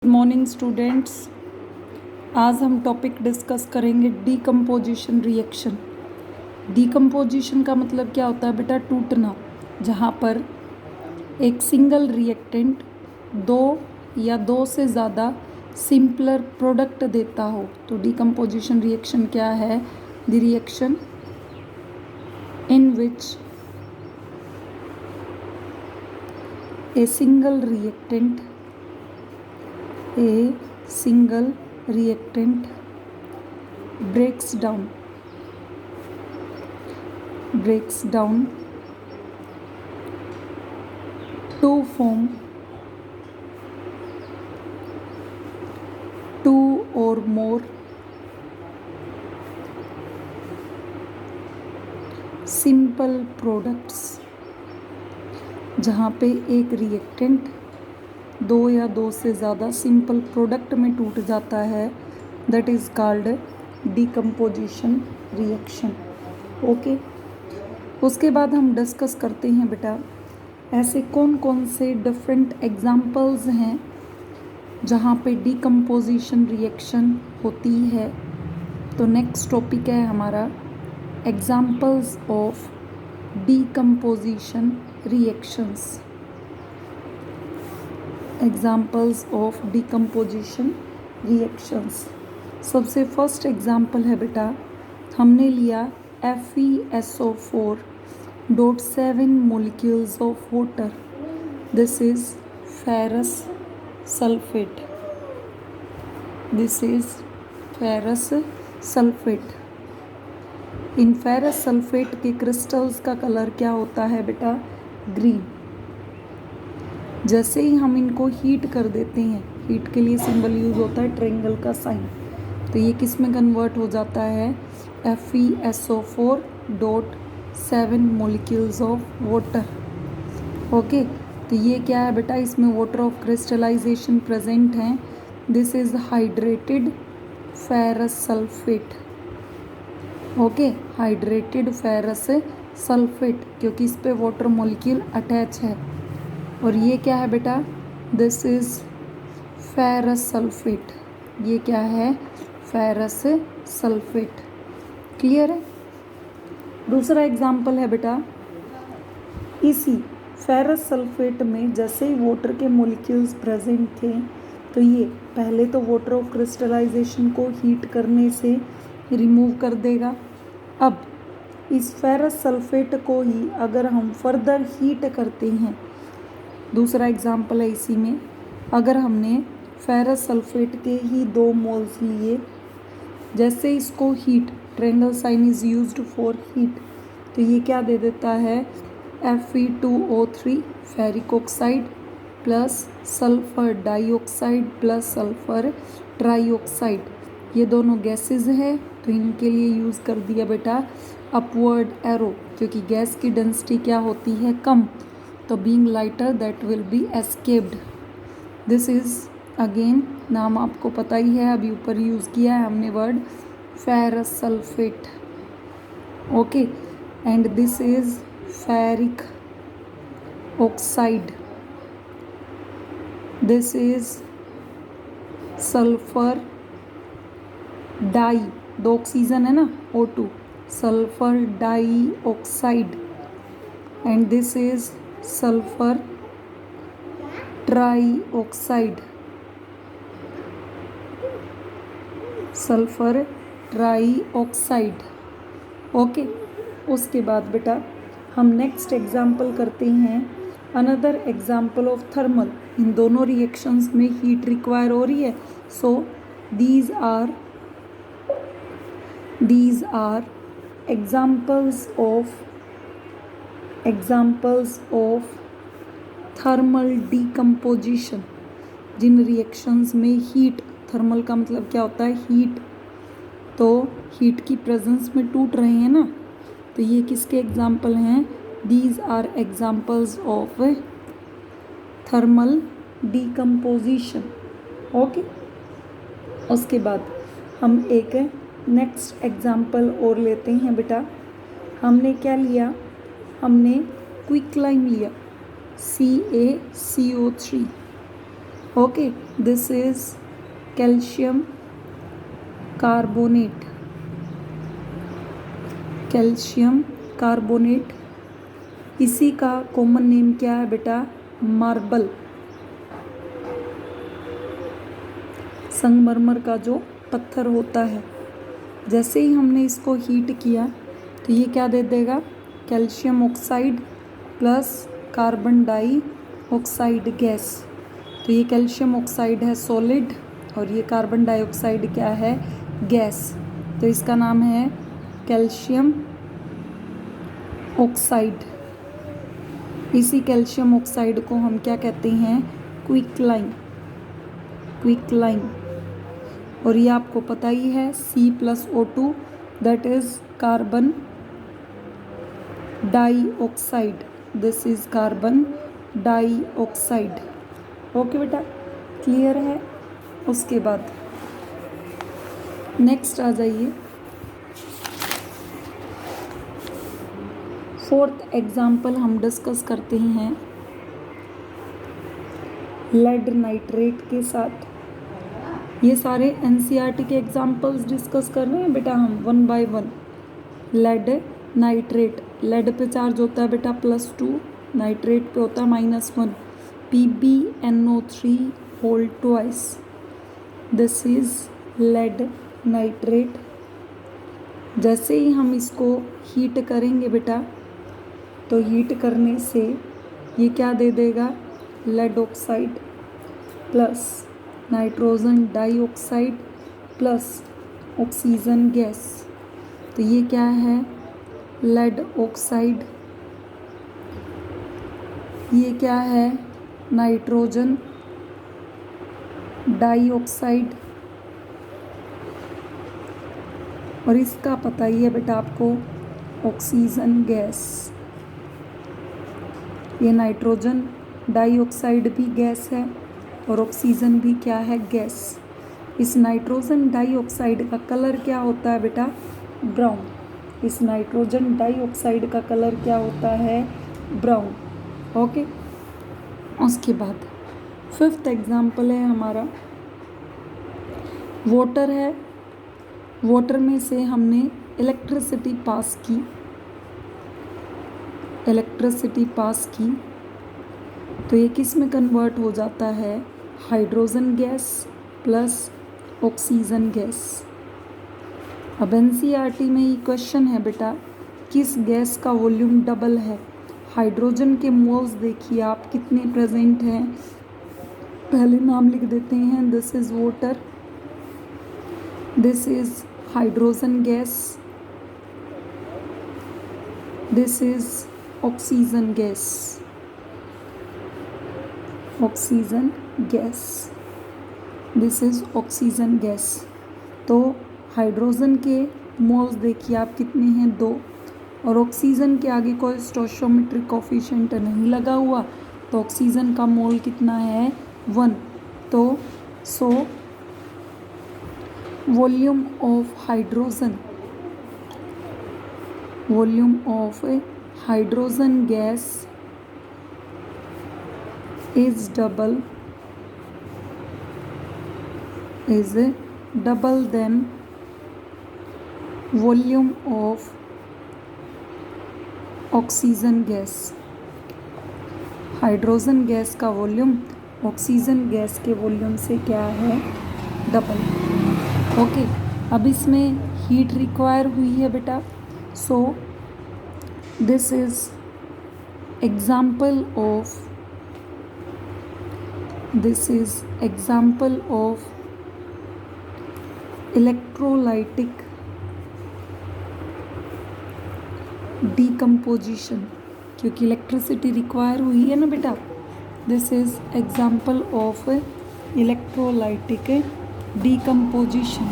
Good morning students. आज हम topic discuss करेंगे डीकम्पोजिशन रिएक्शन। डीकम्पोजिशन का मतलब क्या होता है बेटा? टूटना। जहाँ पर एक सिंगल रिएक्टेंट दो या दो से ज़्यादा सिंपलर प्रोडक्ट देता हो तो डीकम्पोजिशन रिएक्शन क्या है? The reaction in which A single reactant breaks down to form two or more simple products। जहाँ पे एक रिएक्टेंट दो या दो से ज़्यादा सिंपल प्रोडक्ट में टूट जाता है, that is called decomposition reaction. Okay, उसके बाद हम डिस्कस करते हैं बेटा ऐसे कौन कौन से डिफरेंट एग्जाम्पल्स हैं जहाँ पे डीकम्पोजिशन रिएक्शन होती है। तो नेक्स्ट टॉपिक है हमारा examples of decomposition reactions. Examples of decomposition reactions. सबसे फर्स्ट एग्जाम्पल है बेटा, हमने लिया FeSO4.7 molecules of water. This is ferrous sulphate. In ferrous sulphate के क्रिस्टल्स का कलर क्या होता है बेटा? ग्रीन। जैसे ही हम इनको हीट कर देते हैं, हीट के लिए सिंबल यूज होता है ट्रायंगल का साइन, तो ये किस में कन्वर्ट हो जाता है? FeSO4.7 molecules of water. Okay, तो ये क्या है बेटा? इसमें वाटर ऑफ क्रिस्टलाइजेशन प्रेजेंट है। This is hydrated ferrous sulphate. Okay, hydrated ferrous sulphate, क्योंकि इस पे वाटर मॉलिक्यूल अटैच है। और ये क्या है बेटा? This is ferrous sulphate. ये क्या है? Ferrous sulphate. क्लियर है? दूसरा एग्जाम्पल है बेटा, इसी फेरस सल्फेट में जैसे ही वाटर के मॉलिक्यूल्स प्रेजेंट थे तो ये पहले तो वाटर ऑफ क्रिस्टलाइजेशन को हीट करने से रिमूव कर देगा। अब इस फेरस सल्फेट को ही अगर हम फर्दर हीट करते हैं, दूसरा एग्जाम्पल है इसी में, अगर हमने फेरस सल्फेट के ही 2 मोल्स लिए, जैसे इसको heat, triangle sign is used for heat, तो ये क्या दे देता है? Fe2O3 ferric oxide plus sulphur dioxide plus sulphur trioxide. ये दोनों गैसेस है तो इनके लिए यूज़ कर दिया बेटा अपवर्ड एरो, क्योंकि गैस की डेंसिटी क्या होती है? कम, तो being lighter that will be escaped. This is again, नाम आपको पता ही है, अभी ऊपर यूज़ किया है हमने word ferrous sulphate. Okay, and this is ferric oxide. This is sulphur di, 2 oxygen है ना, O2, sulphur dioxide, and this is sulphur trioxide. Okay, उसके बाद बेटा हम नेक्स्ट एग्जाम्पल करते हैं, अनदर एग्जाम्पल ऑफ थर्मल। इन दोनों रिएक्शंस में हीट रिक्वायर हो रही है, so these are examples of thermal decomposition। जिन रिएक्शंस में हीट, थर्मल का मतलब क्या होता है? हीट, तो हीट की प्रेजेंस में टूट रहे हैं ना, तो ये किसके एग्जाम्पल हैं? These are examples of thermal decomposition. Okay, उसके बाद हम एक नेक्स्ट एग्जाम्पल और लेते हैं बेटा। हमने क्या लिया? हमने क्विकलाइम लिया, CaCO3। Okay, this is calcium carbonate, calcium carbonate. इसी का कॉमन नेम क्या है बेटा? मार्बल, संगमरमर का जो पत्थर होता है। जैसे ही हमने इसको हीट किया तो ये क्या दे देगा? Calcium oxide plus carbon dioxide gas. तो ये कैल्शियम ऑक्साइड है सॉलिड और ये कार्बन डाइऑक्साइड क्या है? गैस। तो इसका नाम है कैल्शियम ऑक्साइड। इसी कैल्शियम ऑक्साइड को हम क्या कहते हैं? क्विकलाइन, क्विकलाइन। और ये आपको पता ही है C+O2 that is carbon dioxide, this is carbon dioxide. Okay बेटा, क्लियर है? उसके बाद नेक्स्ट आ जाइए, फोर्थ एग्जाम्पल हम डिस्कस करते हैं लेड नाइट्रेट के साथ। ये सारे NCERT के एग्जाम्पल्स डिस्कस कर रहे हैं बेटा हम one by one. Lead nitrate, lead पे चार्ज होता है बेटा +2, नाइट्रेट पे होता है -1, PbNO3 whole twice, this is lead nitrate. जैसे ही हम इसको हीट करेंगे बेटा तो हीट करने से ये क्या दे देगा? Lead oxide plus nitrogen dioxide plus oxygen gas. तो ये क्या है? Lead oxide. ये क्या है? Nitrogen dioxide. और इसका पता ही है बेटा आपको, ऑक्सीजन गैस। ये नाइट्रोजन डाइऑक्साइड भी गैस है और ऑक्सीजन भी क्या है? गैस। इस नाइट्रोजन डाइऑक्साइड का कलर क्या होता है बेटा? ब्राउन। इस नाइट्रोजन डाइऑक्साइड का कलर क्या होता है? ब्राउन। ओके, उसके बाद फिफ्थ एग्जाम्पल है हमारा वाटर है। वाटर में से हमने इलेक्ट्रिसिटी पास की, इलेक्ट्रिसिटी पास की तो ये किस में कन्वर्ट हो जाता है? Hydrogen gas plus oxygen gas. अब NCERT में ये क्वेश्चन है बेटा, किस गैस का वॉल्यूम डबल है? हाइड्रोजन के मोल्स देखिए आप कितने प्रेजेंट हैं, पहले नाम लिख देते हैं। This is water, this is hydrogen gas, this is oxygen gas, oxygen gas, this is oxygen gas. तो हाइड्रोजन के मोल्स देखिए आप कितने हैं? 2। और ऑक्सीजन के आगे कोई स्टोइचियोमेट्रिक कोफिशिएंट नहीं लगा हुआ तो ऑक्सीजन का मोल कितना है? 1। तो so volume of hydrogen, volume of hydrogen gas is double than volume of oxygen gas. Hydrogen gas का वॉल्यूम ऑक्सीजन गैस के वॉल्यूम से क्या है? डबल। ओके, अब इसमें हीट रिक्वायर हुई है बेटा। So this is example of, this is example of electrolytic decomposition, क्योंकि इलेक्ट्रिसिटी रिक्वायर हुई है ना बेटा। This is example of electrolytic decomposition,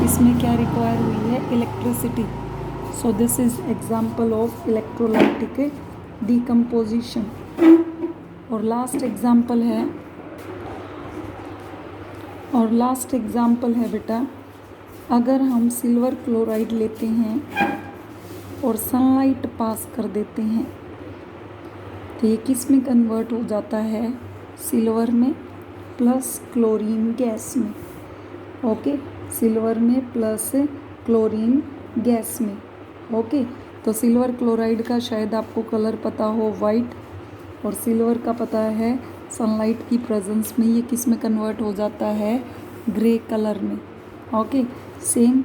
इसमें क्या रिक्वायर हुई है? Electricity. So this is example of electrolytic decomposition। और लास्ट एग्जाम्पल है, और लास्ट एग्जाम्पल है बेटा, अगर हम सिल्वर क्लोराइड लेते हैं और सनलाइट पास कर देते हैं तो ये किस में कन्वर्ट हो जाता है? सिल्वर में। प्लस क्लोरीन गैस में। ओके, सिल्वर में प्लस क्लोरीन गैस में। ओके, तो सिल्वर क्लोराइड का शायद आपको कलर पता हो, वाइट, और सिल्वर का पता है सनलाइट की प्रेजेंस में ये किस में कन्वर्ट हो जाता है, ग्रे कलर में। ओके, सेम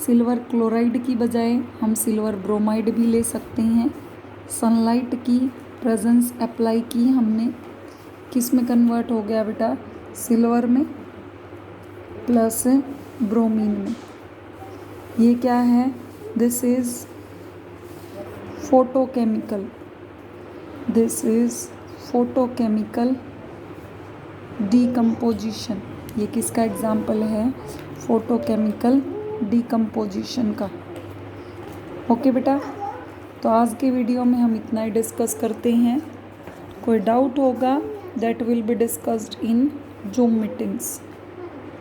सिल्वर क्लोराइड की बजाय हम सिल्वर ब्रोमाइड भी ले सकते हैं। सनलाइट की प्रेजेंस अप्लाई की हमने, किस में कन्वर्ट हो गया बेटा, सिल्वर में प्लस ब्रोमीन में। ये क्या है, this is photochemical, this is photochemical decomposition. ये किसका एग्जाम्पल है, फोटोकेमिकल डीकम्पोजिशन का। ओके बेटा, तो आज के वीडियो में हम इतना ही डिस्कस करते हैं। कोई डाउट होगा that will be discussed in zoom meetings.